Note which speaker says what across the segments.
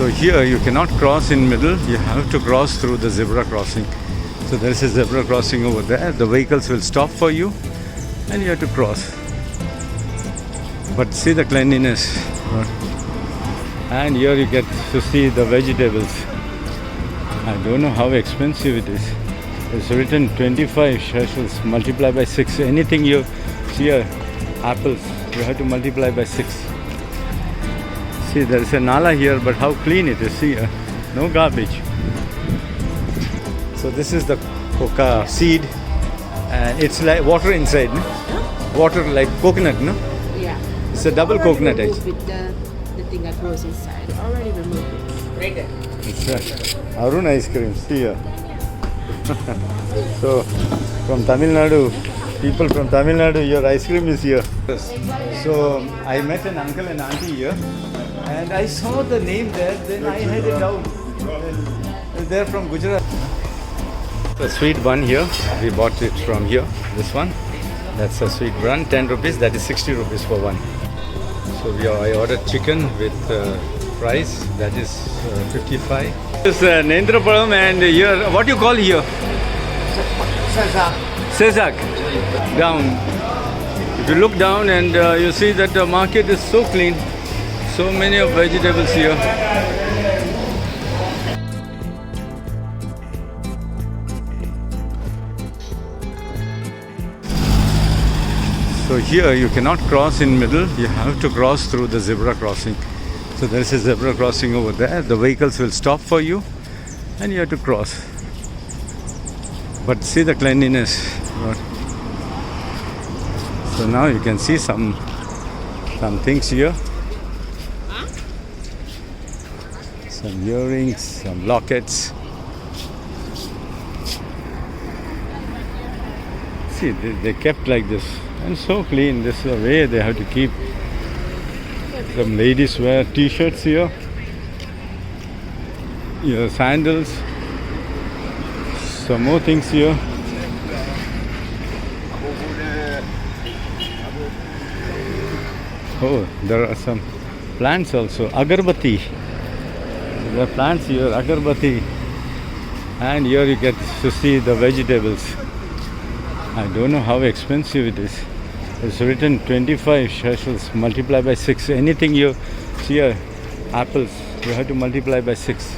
Speaker 1: So here you cannot cross in middle, you have to cross through the zebra crossing. So there is a zebra crossing over there. The vehicles will stop for you and you have to cross. But see the cleanliness. And here you get to see the vegetables. I don't know how expensive it is. It's written 25 shekels multiplied by 6. Anything you see here, apples, you have to multiply by 6. See, there is a nala here, but how clean it is. See, no garbage. So this is the coca seed. It's like water inside, no? Water like coconut, no?
Speaker 2: Yeah.
Speaker 1: It's a double coconut
Speaker 2: Removed
Speaker 1: actually.
Speaker 2: with the thing that grows inside. Already removed it. Right there.
Speaker 1: It's Arun ice cream. See here. So from Tamil Nadu, people from Tamil Nadu, your ice cream is here. So I met an uncle and auntie here, and I saw the name there. Then I had it down. They're from Gujarat. The sweet bun here. We bought it from here. This one. That's a sweet bun. 10 rupees. That is 60 rupees for one. So I ordered chicken with rice. That is 55. This is Nendrapalam, and here, what do you call here? Sezak. Down. If you look down and you see that the market is so clean. So many of vegetables here. So here you cannot cross in middle, you have to cross through the zebra crossing. So there is a zebra crossing over there. The vehicles will stop for you and you have to cross. But see the cleanliness. So now you can see some things here. Some earrings, some lockets. See, they kept like this. And so clean. This is the way they have to keep. Some ladies wear t-shirts here. Here sandals. Some more things here. Oh, there are some plants also. Agarbatti. There are plants here, agarbatti. And here you get to see the vegetables. I don't know how expensive it is. It's written 25 shekels multiplied by 6. Anything you see here, apples, you have to multiply by 6.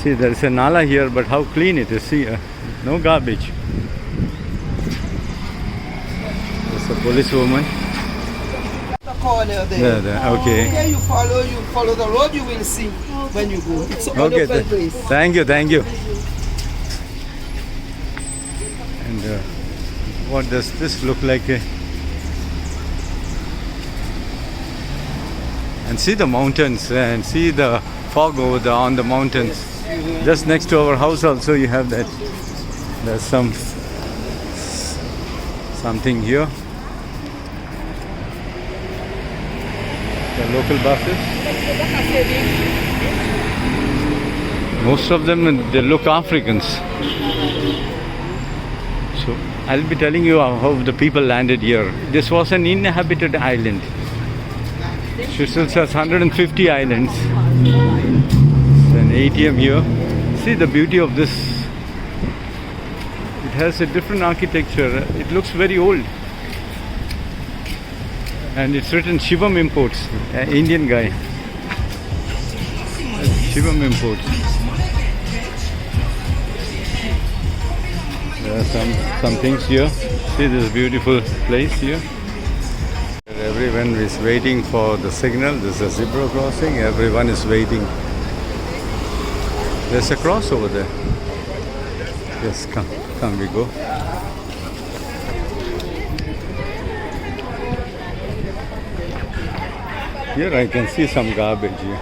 Speaker 1: See, there is a nala here, but how clean it is. See, no garbage. There's a policewoman.
Speaker 3: The corner there.
Speaker 1: There. Okay.
Speaker 3: Here you follow the road, you will see when you go. It's an
Speaker 1: Okay.
Speaker 3: open place.
Speaker 1: Thank you. And what does this look like? And see the mountains and see the fog over there on the mountains. Just next to our house also you have that. There's something here. The local buses. Most of them, they look Africans. So I'll be telling you how the people landed here. This was an inhabited island. Seychelles has 150 islands. There's an ATM here. See the beauty of this. It has a different architecture. It looks very old. And it's written Shivam Imports, an Indian guy. Shivam Imports. There are some things here. See this beautiful place here. Everyone is waiting for the signal. This is a zebra crossing. Everyone is waiting. There's a cross over there. Yes, come we go. Here I can see some garbage here.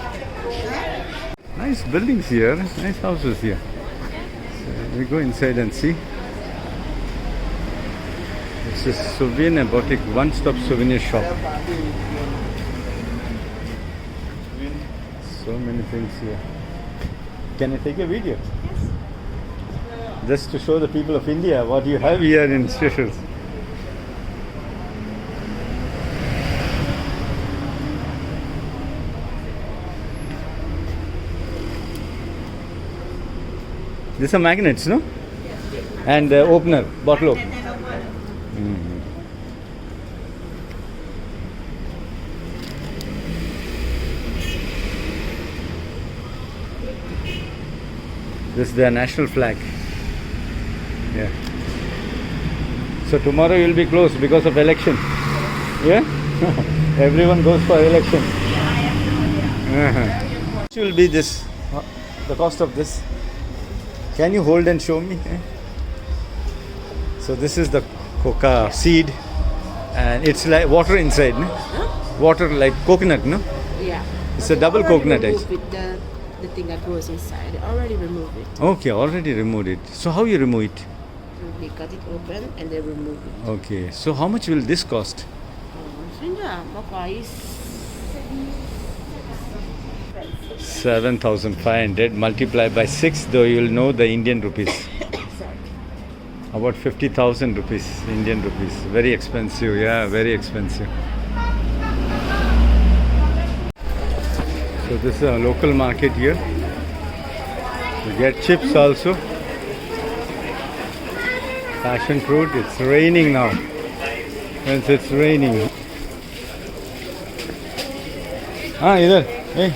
Speaker 1: Nice buildings here, nice houses here. So we go inside and see. This is Souvenir Boutique, one-stop souvenir shop. So many things here. Can I take a video? Yes. Just to show the people of India what you have here in Seychelles. These are magnets, no? And opener, bottle opener. This is their national flag. Yeah. So tomorrow you will be closed because of election. Yeah? Everyone goes for election. What will be this? The cost of this? Can you hold and show me? So this is the coca seed, and it's like water inside, no? Water like coconut, no?
Speaker 2: Yeah.
Speaker 1: It's a double
Speaker 2: Already
Speaker 1: coconut,
Speaker 2: removed
Speaker 1: actually.
Speaker 2: it, the thing that goes inside. I already removed it.
Speaker 1: Okay, already removed it. So how you remove it?
Speaker 2: They cut it open and they remove it.
Speaker 1: Okay, so how much will this cost?
Speaker 2: Sinja, makai
Speaker 1: 7,500 multiplied by 6, though you will know the Indian rupees. About 50,000 rupees, Indian rupees. Very expensive, yeah, very expensive. So this is a local market here. You get chips also. Passion fruit. It's raining now. Friends, it's raining. Ah, idhar. Hey.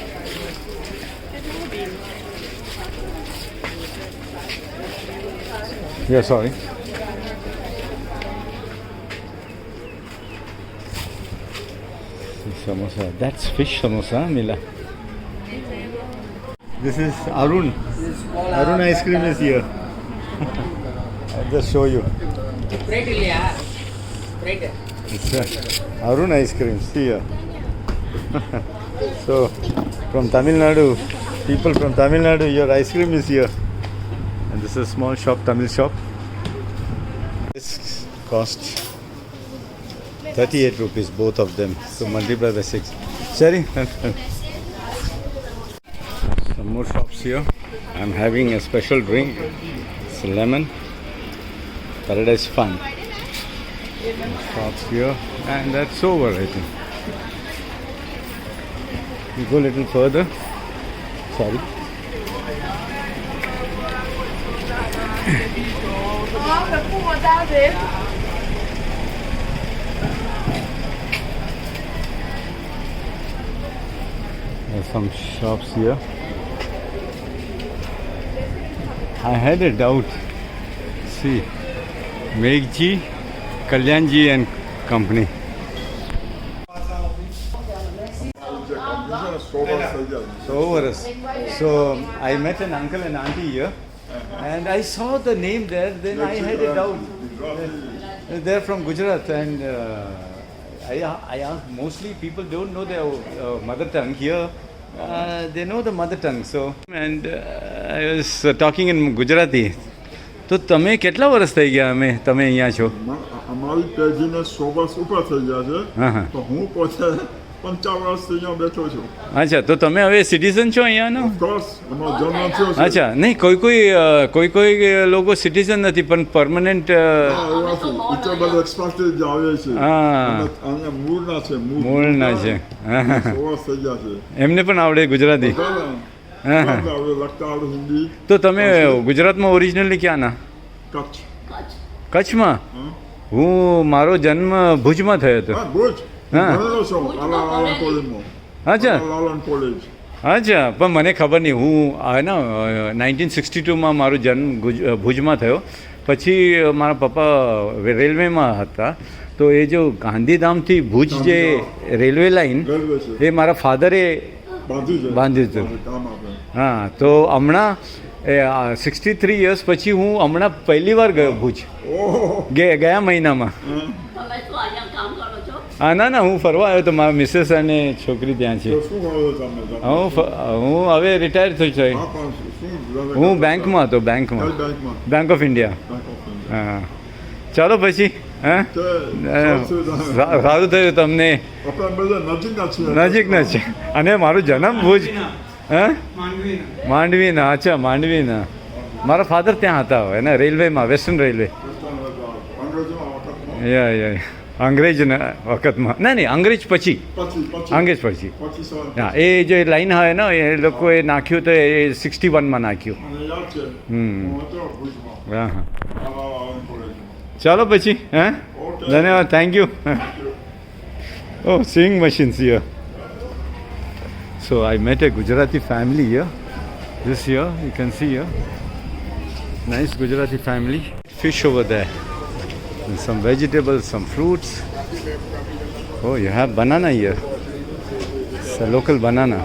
Speaker 1: Yeah, sorry. Samosa. That's fish samosa, Mila. This is Arun. Arun ice cream is here. I'll just show you. It's Arun ice cream. See here. So, from Tamil Nadu, people from Tamil Nadu, your ice cream is here. And this is a small shop, Tamil shop. This cost 38 rupees, both of them. So multiply by 6. Sorry. Some more shops here. I'm having a special drink. It's a lemon. Paradise Fun. Shops here. And that's over, I think. We go a little further. Sorry. There's some shops here. I had a doubt. See, Meghji, Kalyanji and company. So I met an uncle and auntie here, and I saw the name there. Then I had a doubt. They're from Gujarat, and I asked. Mostly people don't know their mother tongue. Here, they know the mother tongue. So, and I was talking in Gujarati. તો તમે કેટલા વર્ષ થઈ ગયા તમે અહીંયા છો?
Speaker 4: અમારી પેઢીને 100 વર્ષ ઉપર થઈ ગયા છે.
Speaker 1: હા.
Speaker 4: તો હું પોતે 50 વર્ષથી અહીંયા બેઠો છું.
Speaker 1: અચ્છા, તો તમે હવે સિટીઝન છો અહીંયાનો?
Speaker 4: ઓફકોર્સ અમારો જન્મ થયો છે.
Speaker 1: અચ્છા, નહીં કોઈ લોકો સિટીઝન નથી પણ પરમનન્ટ
Speaker 4: ઉત્તર બધા એક્સપાર્ટેડ આવે છે.
Speaker 1: હા.
Speaker 4: અહીંયા મૂળના છે.
Speaker 1: મૂળના છે.
Speaker 4: 100 વર્ષ થઈ ગયા છે.
Speaker 1: એમને પણ આવડે ગુજરાતી?
Speaker 4: આવડે લખતા આવડે હિન્દી.
Speaker 1: તો તમે ગુજરાતમાં ઓરિજિનલી ક્યાંના?
Speaker 4: કચ્છ.
Speaker 1: કચ્છમાં? હું મારો જન્મ ભુજમાં થયો હતો.
Speaker 4: હા, ભુજ.
Speaker 1: હા.
Speaker 4: ભણેલો છું લાલન કોલેજમાં.
Speaker 1: અચ્છા.
Speaker 4: લાલન કોલેજ.
Speaker 1: અચ્છા, પણ મને ખબર નહીં. હું ને 1962માં મારો જન્મ ભુજમાં થયો. પછી મારા પપ્પા રેલવેમાં હતા. તો એ જો ગાંધીધામથી ભુજ જે રેલવે લાઈન
Speaker 4: રેલવે છે.
Speaker 1: એ મારા ફાધરે બાંધ્યું હતું. હા, તો હમણાં 63 યર્સ પછી હું હમણાં પહેલી વાર ગયો ભુજ. ગયા મહિનામાં. હા, ના હું ફરવા આવ્યો તો મારા મિસેસ અને છોકરી ત્યાં છે. હું હવે રિટાયર થઈ છું. હું બેંકમાં હતો. Bank of India. હા, ચાલો પછી. હા, સારું થયું તમને. નજીકના છે. અને મારું જન્મ ભુજ. હા, માંડવીના. અચ્છા, માંડવીના. મારા ફાધર ત્યાં હતા એના રેલવેમાં, વેસ્ટર્ન રેલવે. યા અંગ્રેજના વખતમાં ના નહીં અંગ્રેજ પછી અંગ્રેજ પછી હા એ જે લાઈન હોય ને એ લોકોએ નાખ્યું તો એ 61માં નાખ્યું હા હા ચાલો પછી હા ધન્યવાદ thank you Oh, sewing machines here. So I met a Gujarati family here. This here, you can see here. Nice Gujarati family. Fish over there. And some vegetables, some fruits. Oh, you have banana here. It's a local banana.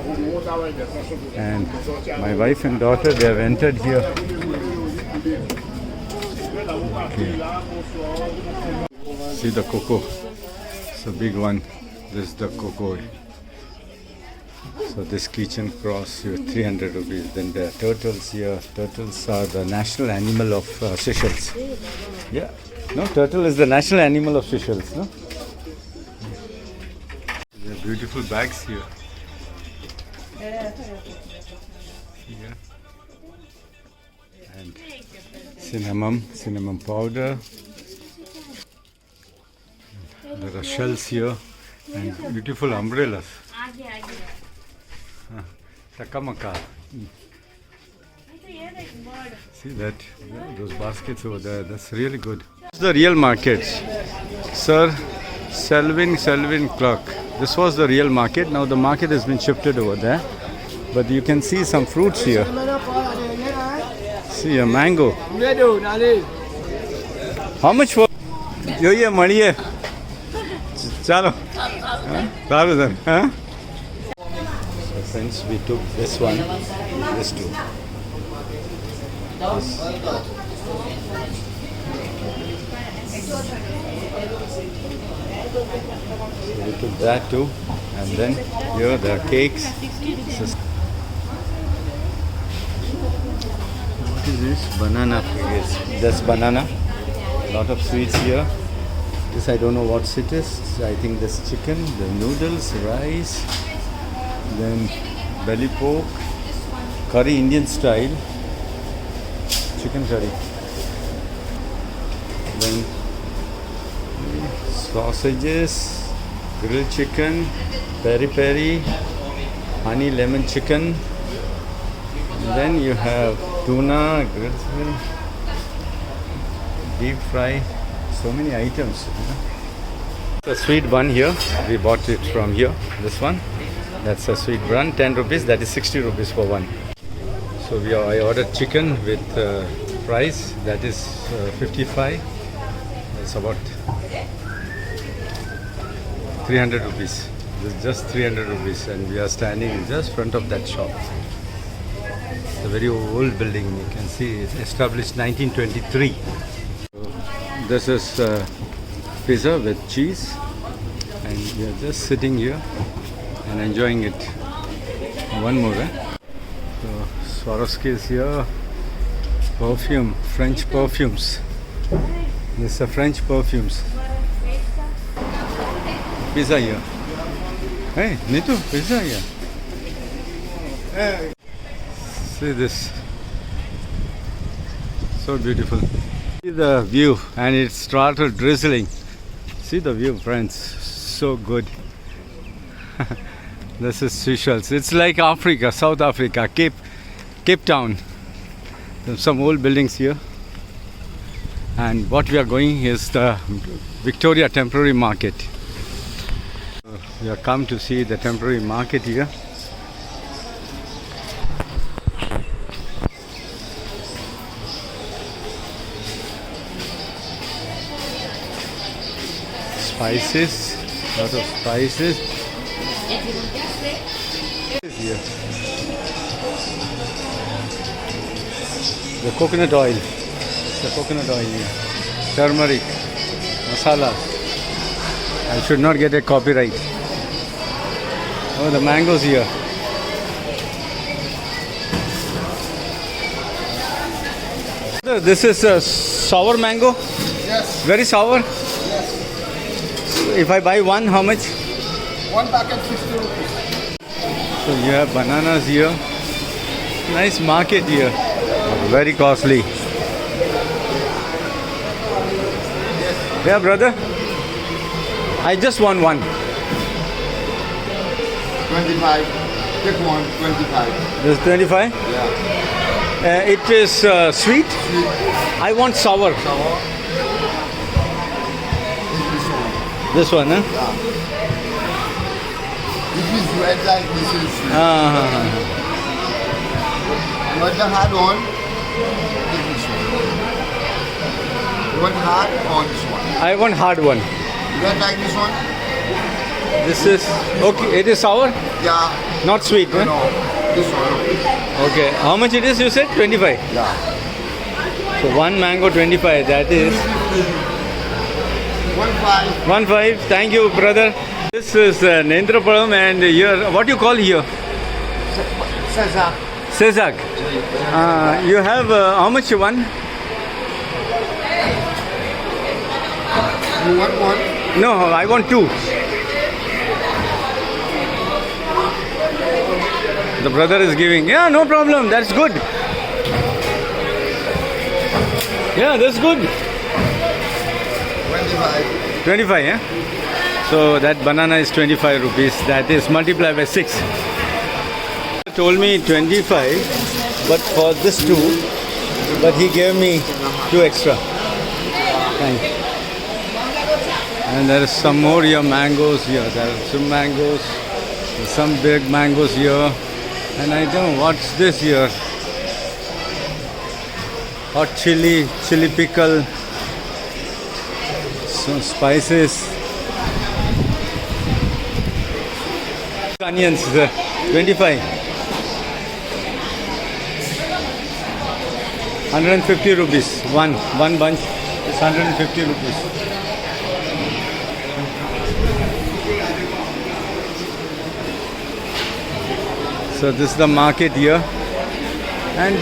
Speaker 1: And my wife and daughter, they have entered here. Okay. See the cocoa. It's a big one. This is the cocoa. So this kitchen costs you 300 rupees. Then there are turtles here. Turtles are the national animal of Seychelles. Yeah. No, turtle is the national animal of Seychelles, no? There are beautiful bags here. Here. And cinnamon powder. There are shells here. And beautiful umbrellas. Takamaka. See that? Yeah, those baskets over there. That's really good. This is the real market. Sir Selwyn Clark. This was the real market. Now the market has been shifted over there. But you can see some fruits here. See a mango. How much for? Yo, money. Chalo. So friends, we took this one, this two. This. So we took that too, and then here there are cakes. What is this? Banana, I guess. That's banana. Lot of sweets here. This I don't know what it is. I think this chicken, the noodles, rice, then belly pork, curry Indian style, chicken curry. Then sausages, grilled chicken, peri-peri, honey lemon chicken. And then you have tuna, grilled, deep fry. So many items. The sweet bun here, we bought it from here. This one, that's a sweet bun, 10 rupees. That is 60 rupees for one. So I ordered chicken with rice. That is 55. That's about 300 rupees. This is just 300 rupees, and we are standing in just front of that shop. It's a very old building. You can see it's established 1923. This is pizza with cheese, and we are just sitting here and enjoying it. One more, eh? So Swarovski is here. Perfume, French perfumes. This is French perfumes. Pizza here. Hey, Nitu, pizza here. See this. So beautiful. See the view, and it started drizzling. See the view, friends. So good. This is Seychelles. It's like Africa, South Africa, Cape Town. There's some old buildings here. And what we are going is the Victoria Temporary Market. We have come to see the temporary market here. Spices, lot of spices. Here. The coconut oil. It's the coconut oil here. Turmeric, masala. I should not get a copyright. Oh, the mangoes here. This is a sour mango?
Speaker 3: Yes.
Speaker 1: Very sour? If I buy one, how much?
Speaker 3: One packet 50 rupees.
Speaker 1: So you have bananas here. Nice market here. Very costly. Yeah, brother. I just want one.
Speaker 3: 25. Take one, 25.
Speaker 1: This is 25.
Speaker 3: Yeah.
Speaker 1: It is sweet. I want sour.
Speaker 3: Sour.
Speaker 1: This
Speaker 3: This one.
Speaker 1: one, huh?
Speaker 3: This is red like this is sweet. You want the hard one? Take this one. You want hard or this one?
Speaker 1: I want hard one.
Speaker 3: You don't like this one?
Speaker 1: This is okay. It is sour,
Speaker 3: Yeah.
Speaker 1: not sweet. Huh?
Speaker 3: No. This one.
Speaker 1: Okay. How much it is? You said 25.
Speaker 3: Yeah.
Speaker 1: So one mango 25. That is
Speaker 3: 1.5.
Speaker 1: 1.5. Thank you, brother. This is Nendrapalam, and here, what you call here?
Speaker 3: Sasa.
Speaker 1: Sezak. You have how much one?
Speaker 3: You want one?
Speaker 1: No, I want two. The brother is giving. Yeah, no problem. That's good. Yeah, that's good.
Speaker 3: 25.
Speaker 1: 25, yeah? So that banana is 25 rupees. That is multiplied by 6. He told me 25, but for this two, but he gave me 2 extra. Thank you. And there is some more here, mangoes here. There are some mangoes, some big mangoes here. And I don't know what's this here. Hot chili, chili pickle, some spices. Onions, 25. 150 rupees. One bunch is 150 rupees. So this is the market here. And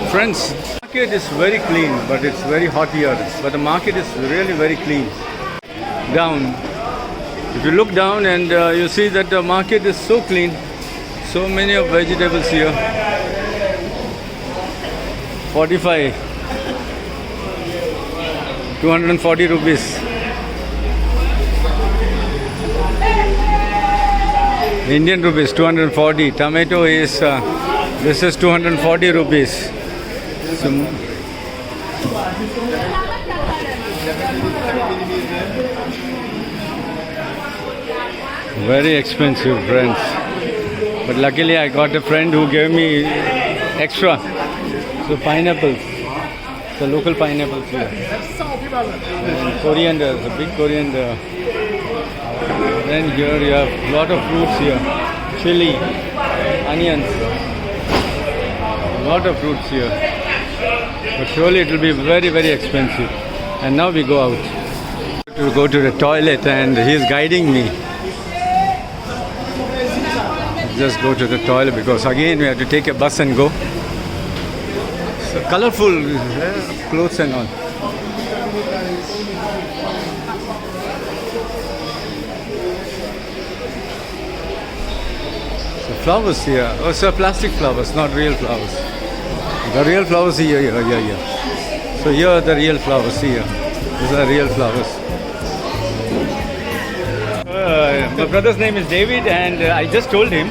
Speaker 1: friends, the market is very clean, but it's very hot here. But the market is really very clean. Down. If you look down and you see that the market is so clean, so many of vegetables here. 45, 240 rupees. Indian rupees 240. Tomato is this is 240 rupees. So, very expensive, friends. But luckily I got a friend who gave me extra. So pineapples. The local pineapples here. And coriander, the big coriander. Then here you have a lot of fruits here. Chili, onions. A lot of fruits here. But surely it will be very, very expensive. And now we go out. To go to the toilet and he is guiding me. Just go to the toilet because again we have to take a bus and go. So colorful clothes and all. So flowers here. Oh, so plastic flowers, not real flowers. The real flowers here. So here are the real flowers here. These are real flowers. My brother's name is David, and I just told him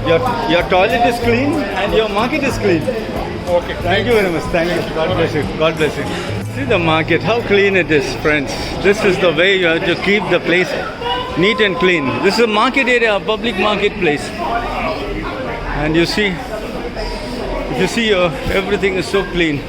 Speaker 1: your toilet is clean and your market is clean. Okay. Thank you very much. Thank you. God bless you. God bless you. See the market, how clean it is, friends. This is the way you have to keep the place neat and clean. This is a market area, a public marketplace. And you see, if you see here, everything is so clean.